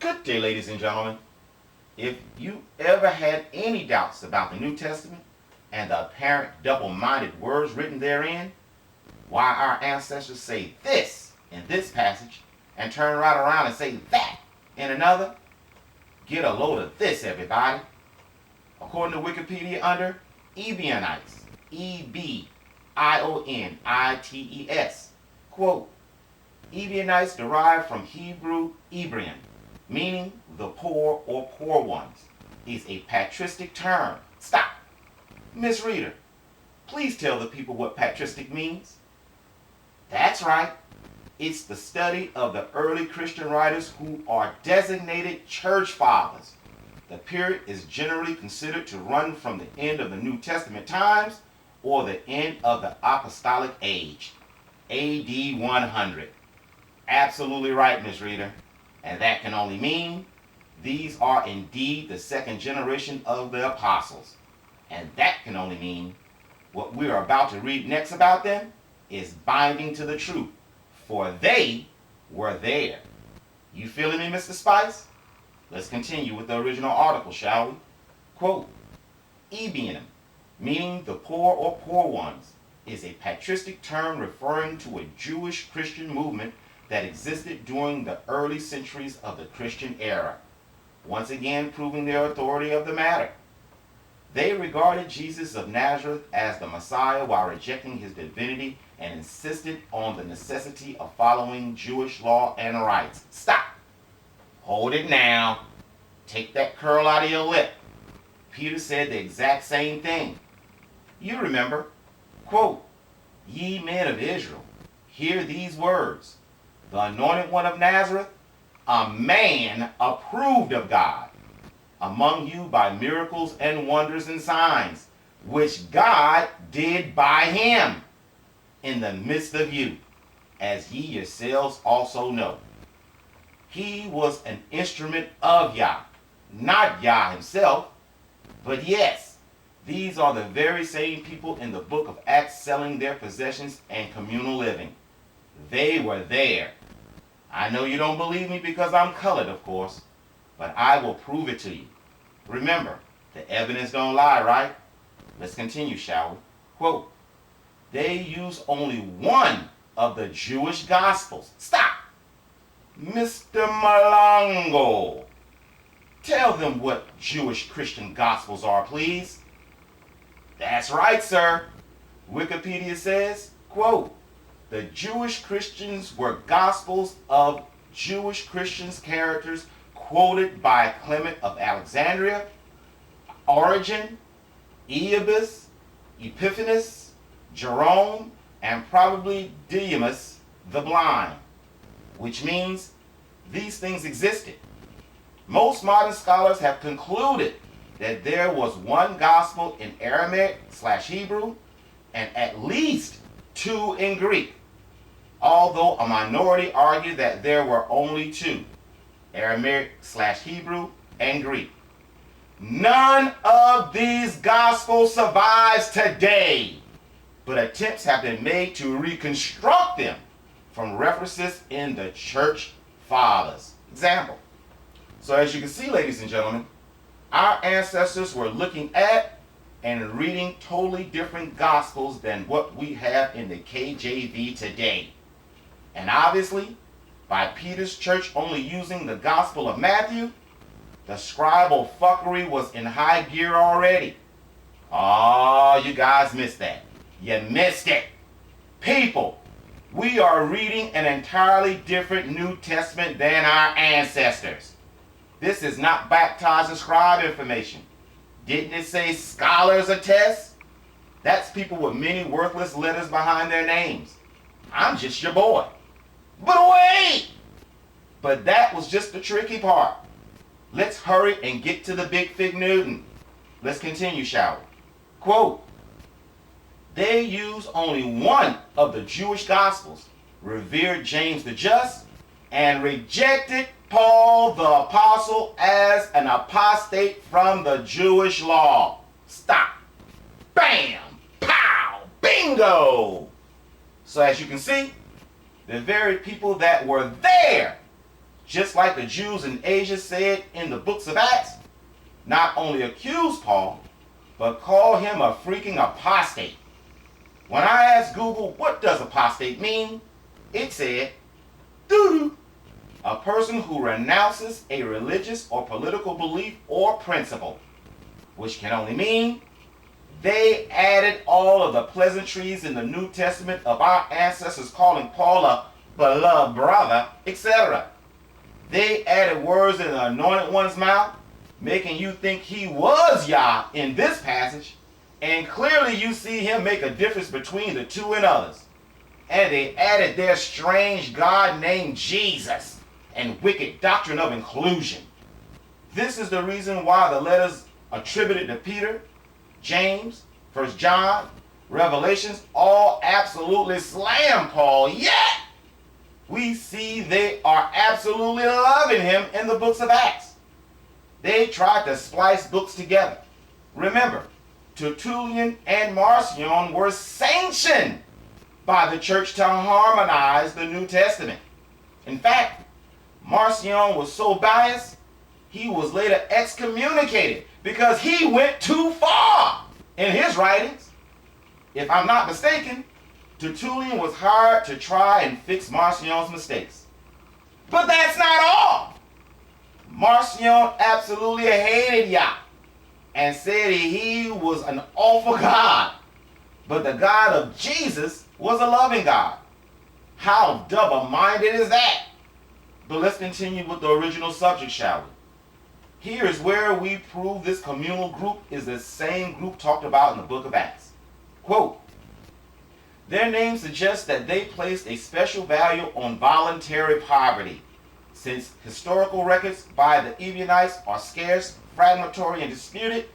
Good day, ladies and gentlemen. If you ever had any doubts about the New Testament and the apparent double-minded words written therein, why our ancestors say this in this passage and turn right around and say that in another, get a load of this, everybody. According to Wikipedia, under Ebionites, E-B-I-O-N-I-T-E-S, quote, Ebionites derive from Hebrew Ebrian, meaning the poor or poor ones, is a patristic term. Stop. Miss Reader, please tell the people what patristic means. That's right. It's the study of the early Christian writers who are designated church fathers. The period is generally considered to run from the end of the New Testament times or the end of the Apostolic Age, AD 100. Absolutely right, Miss Reader. And that can only mean these are indeed the second generation of the apostles. And that can only mean what we are about to read next about them is binding to the truth, for they were there. You feeling me, Mr. Spice? Let's continue with the original article, shall we? Quote, Ebionim, meaning the poor or poor ones, is a patristic term referring to a Jewish Christian movement that existed during the early centuries of the Christian era, once again proving their authority of the matter. They regarded Jesus of Nazareth as the Messiah while rejecting his divinity and insisted on the necessity of following Jewish law and rites. Stop! Hold it now. Take that curl out of your lip. Peter said the exact same thing. You remember, quote, Ye men of Israel, hear these words. The anointed one of Nazareth, a man approved of God, among you by miracles and wonders and signs, which God did by him in the midst of you, as ye yourselves also know. He was an instrument of Yah, not Yah himself, but yes, these are the very same people in the book of Acts selling their possessions and communal living. They were there. I know you don't believe me because I'm colored, of course, but I will prove it to you. Remember, the evidence don't lie, right? Let's continue, shall we? Quote, they use only one of the Jewish Gospels. Stop! Mr. Malongo, tell them what Jewish Christian Gospels are, please. That's right, sir. Wikipedia says, quote, the Jewish Christians were Gospels of Jewish Christians characters quoted by Clement of Alexandria, Origen, Eusebius, Epiphanes, Jerome, and probably Didymus the Blind, which means these things existed. Most modern scholars have concluded that there was one gospel in Aramaic/Hebrew and at least two in Greek, although a minority argue that there were only two, Aramaic/Hebrew and Greek. None of these gospels survives today, but attempts have been made to reconstruct them from references in the church fathers. Example. So as you can see, ladies and gentlemen, our ancestors were looking at and reading totally different gospels than what we have in the KJV today. And obviously, by Peter's church only using the Gospel of Matthew, the scribal fuckery was in high gear already. Oh, you guys missed that. You missed it. People, we are reading an entirely different New Testament than our ancestors. This is not baptized and scribe information. Didn't it say scholars attest? That's people with many worthless letters behind their names. I'm just your boy. But wait! But that was just the tricky part. Let's hurry and get to the big fig Newton. Let's continue, shall we? Quote, they use only one of the Jewish Gospels, revered James the Just, and rejected Paul the Apostle as an apostate from the Jewish law. Stop. Bam! Pow! Bingo! So as you can see, the very people that were there just like the Jews in Asia said in the books of Acts, not only accused Paul, but called him a freaking apostate. When I asked Google, what does apostate mean? It said, doo-doo, a person who renounces a religious or political belief or principle, which can only mean they added all of the pleasantries in the New Testament of our ancestors calling Paul a beloved brother, etc. They added words in the anointed one's mouth, making you think he was Yah in this passage, and clearly you see him make a difference between the two and others. And they added their strange God named Jesus and wicked doctrine of inclusion. This is the reason why the letters attributed to Peter, James, 1 John, Revelations, all absolutely slam Paul, yet we see they are absolutely loving him in the books of Acts. They tried to splice books together. Remember, Tertullian and Marcion were sanctioned by the church to harmonize the New Testament. In fact, Marcion was so biased, he was later excommunicated because he went too far in his writings. If I'm not mistaken, Tertullian was hired to try and fix Marcion's mistakes. But that's not all. Marcion absolutely hated Yah and said he was an awful God. But the God of Jesus was a loving God. How double-minded is that? But let's continue with the original subject, shall we? Here is where we prove this communal group is the same group talked about in the book of Acts. Quote, their name suggests that they placed a special value on voluntary poverty. Since historical records by the Ebionites are scarce, fragmentary, and disputed,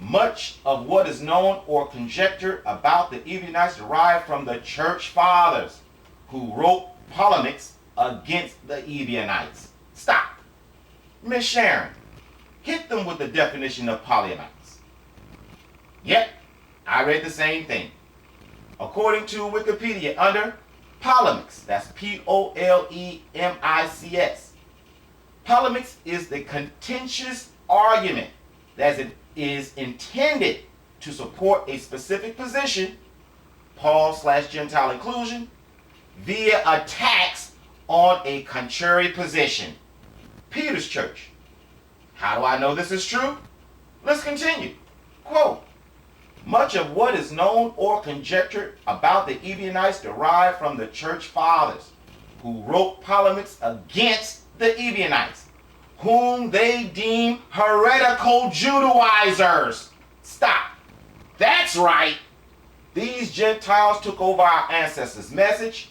much of what is known or conjectured about the Ebionites derived from the church fathers who wrote polemics against the Ebionites. Stop. Miss Sharon, hit them with the definition of polemics. Yep, I read the same thing. According to Wikipedia, under polemics, that's Polemics. Polemics is the contentious argument that it is intended to support a specific position, Paul/Gentile inclusion, via attacks on a contrary position. Peter's church. How do I know this is true? Let's continue. Quote, much of what is known or conjectured about the Ebionites derived from the church fathers who wrote polemics against the Ebionites, whom they deem heretical Judaizers. Stop. That's right. These Gentiles took over our ancestors' message,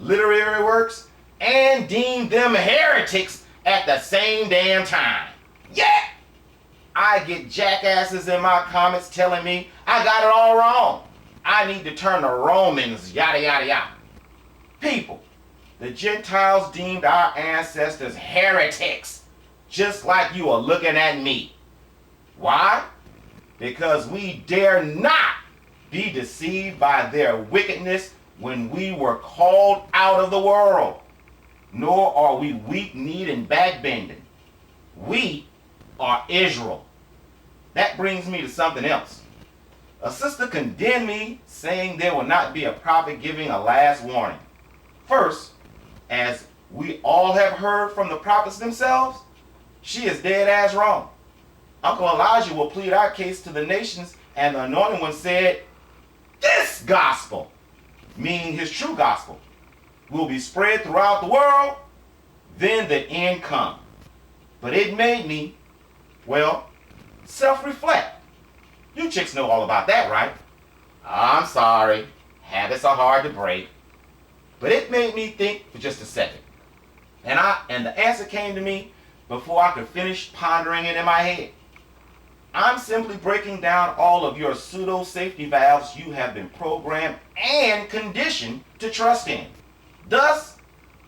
literary works, and deemed them heretics at the same damn time. Yeah! I get jackasses in my comments telling me I got it all wrong. I need to turn to Romans, yada, yada, yada. People, the Gentiles deemed our ancestors heretics, just like you are looking at me. Why? Because we dare not be deceived by their wickedness when we were called out of the world. Nor are we weak-kneed and backbending. We are Israel. That brings me to something else. A sister condemned me, saying there will not be a prophet giving a last warning. First, as we all have heard from the prophets themselves, she is dead ass wrong. Uncle Elijah will plead our case to the nations, and the Anointed One said, this gospel, meaning his true gospel, will be spread throughout the world, then the end come. But it made me, well, self-reflect. You chicks know all about that, right? I'm sorry. Habits are hard to break. But it made me think for just a second. And the answer came to me before I could finish pondering it in my head. I'm simply breaking down all of your pseudo safety valves you have been programmed and conditioned to trust in. Thus,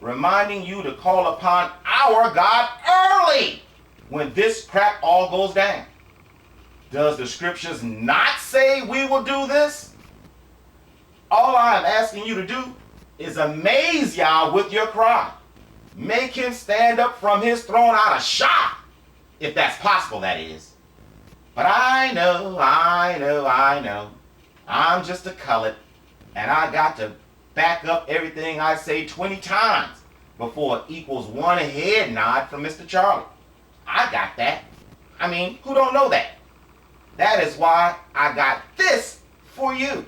reminding you to call upon our God early when this crap all goes down. Does the scriptures not say we will do this? All I am asking you to do is amaze y'all with your cry. Make him stand up from his throne out of shock, if that's possible, that is. But I know. I'm just a cullet, and I got to back up everything I say 20 times before it equals one head nod from Mr. Charlie. I got that. I mean, who don't know that? That is why I got this for you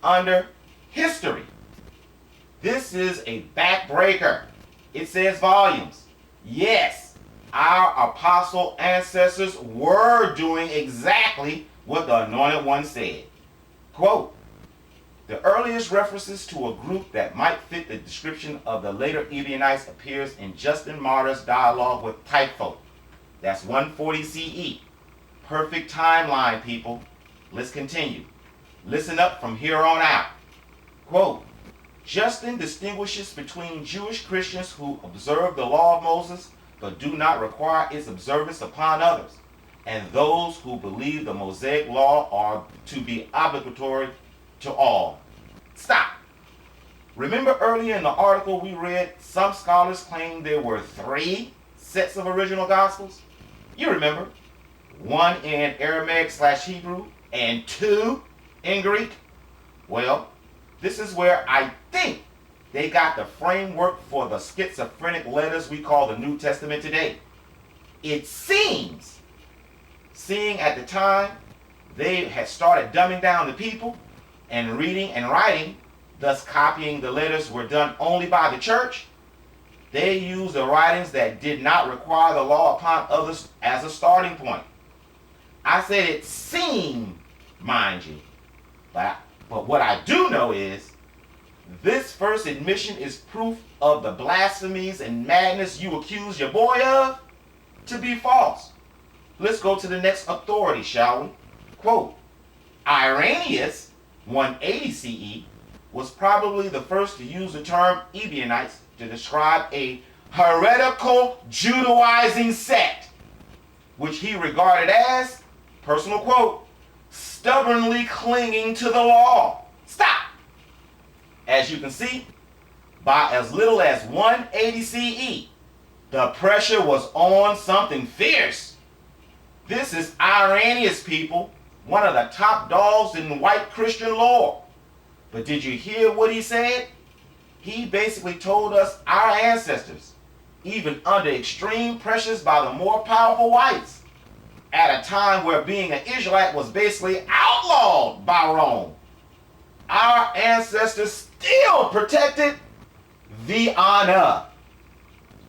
under history. This is a backbreaker. It says volumes. Yes, our apostle ancestors were doing exactly what the Anointed One said. Quote, the earliest references to a group that might fit the description of the later Ebionites appears in Justin Martyr's dialogue with Typho. That's 140 CE. Perfect timeline, people. Let's continue. Listen up from here on out. Quote, Justin distinguishes between Jewish Christians who observe the law of Moses but do not require its observance upon others, and those who believe the Mosaic law are to be obligatory to all. Stop. Remember earlier in the article we read, some scholars claim there were 3 sets of original Gospels? You remember. 1 in Aramaic/Hebrew and 2 in Greek? Well, this is where I think they got the framework for the schizophrenic letters we call the New Testament today. It seems, seeing at the time they had started dumbing down the people, and reading and writing, thus copying the letters, were done only by the church, they used the writings that did not require the law upon others as a starting point. I said it seemed, mind you, but what I do know is this first admission is proof of the blasphemies and madness you accuse your boy of to be false. Let's go to the next authority, shall we? Quote, Irenaeus, 180 CE, was probably the first to use the term Ebionites to describe a heretical Judaizing sect, which he regarded as, personal quote, stubbornly clinging to the law. Stop! As you can see, by as little as 180 CE, the pressure was on something fierce. This is Irenaeus, people, one of the top dogs in white Christian lore. But did you hear what he said? He basically told us our ancestors, even under extreme pressures by the more powerful whites, at a time where being an Israelite was basically outlawed by Rome, our ancestors still protected the honor,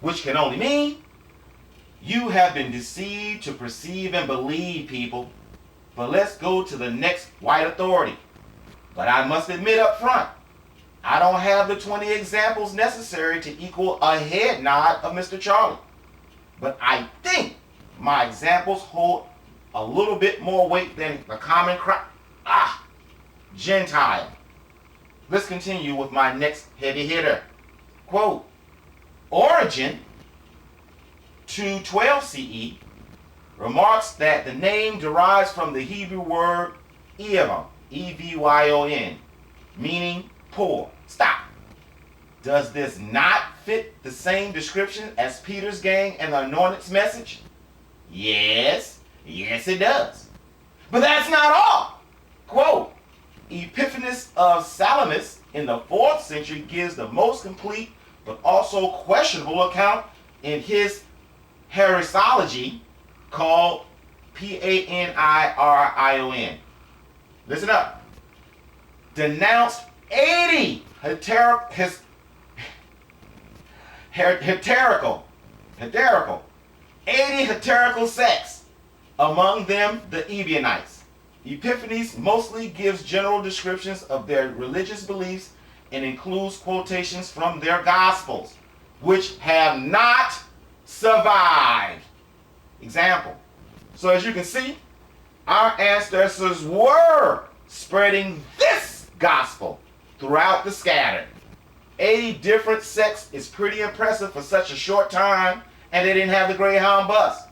which can only mean you have been deceived to perceive and believe, people. But let's go to the next white authority. But I must admit up front, I don't have the 20 examples necessary to equal a head nod of Mr. Charlie. But I think my examples hold a little bit more weight than the common Gentile. Let's continue with my next heavy hitter. Quote, Origen, 212 CE, remarks that the name derives from the Hebrew word Evon, E-V-Y-O-N, meaning poor. Stop. Does this not fit the same description as Peter's gang and the Anointed's message? Yes it does. But that's not all. Quote, Epiphanes of Salamis in the 4th century gives the most complete but also questionable account in his Harisology called Paniron. Listen up. Denounced 80 heretical sects, among them the Ebionites. Epiphanes mostly gives general descriptions of their religious beliefs and includes quotations from their Gospels, which have not survived. Example. So as you can see, our ancestors were spreading this gospel throughout the scattered. 80 different sects is pretty impressive for such a short time, and they didn't have the Greyhound bus.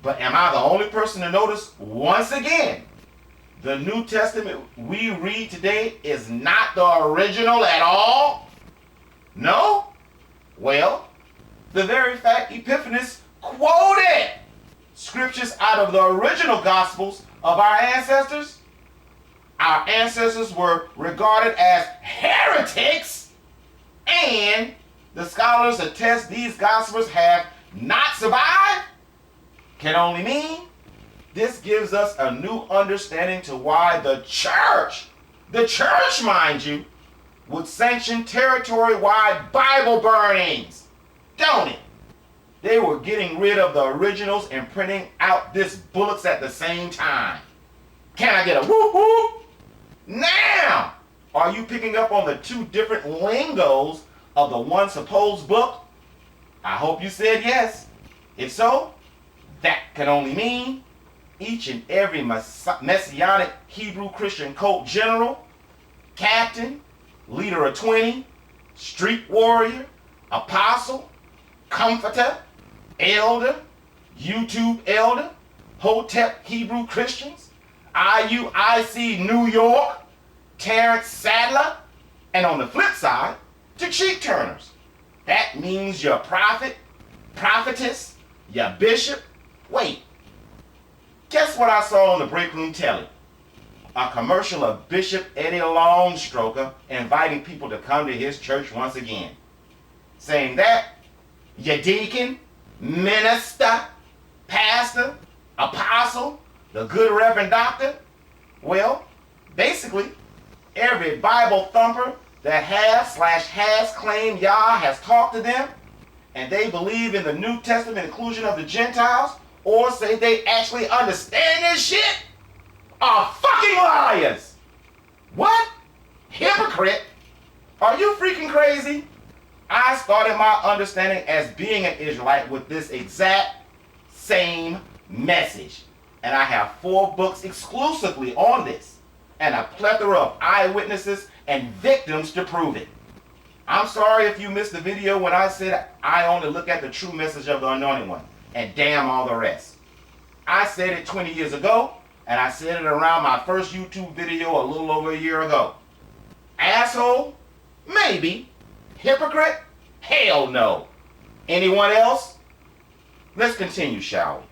But am I the only person to notice once again, the New Testament we read today is not the original at all? No? Well, the very fact Epiphanius quoted scriptures out of the original Gospels of our ancestors were regarded as heretics, and the scholars attest these Gospels have not survived, can only mean this gives us a new understanding to why the church, mind you, would sanction territory-wide Bible burnings, don't it? They were getting rid of the originals and printing out this bullets at the same time. Can I get a whoop whoop? Now, are you picking up on the two different lingos of the one supposed book? I hope you said yes. If so, that can only mean each and every messianic Hebrew Christian cult general, captain, leader of 20, street warrior, apostle, comforter, elder, YouTube elder, Hotep Hebrew Christians, IUIC New York, Terrence Sadler, and on the flip side, to cheek turners. That means your prophet, prophetess, your bishop. Wait, guess what I saw on the break room telly? A commercial of Bishop Eddie Longstroker inviting people to come to his church once again, saying that your deacon, minister, pastor, apostle, the good reverend doctor, well, basically, every Bible thumper that has claimed Yah has talked to them, and they believe in the New Testament inclusion of the Gentiles, or say they actually understand this shit, are fucking liars. What? Hypocrite? Are you freaking crazy? I started my understanding as being an Israelite with this exact same message. And I have 4 books exclusively on this, and a plethora of eyewitnesses and victims to prove it. I'm sorry if you missed the video when I said I only look at the true message of the Anointed One, and damn all the rest. I said it 20 years ago, and I said it around my first YouTube video a little over a year ago. Asshole? Maybe. Hypocrite? Hell no. Anyone else? Let's continue, shall we?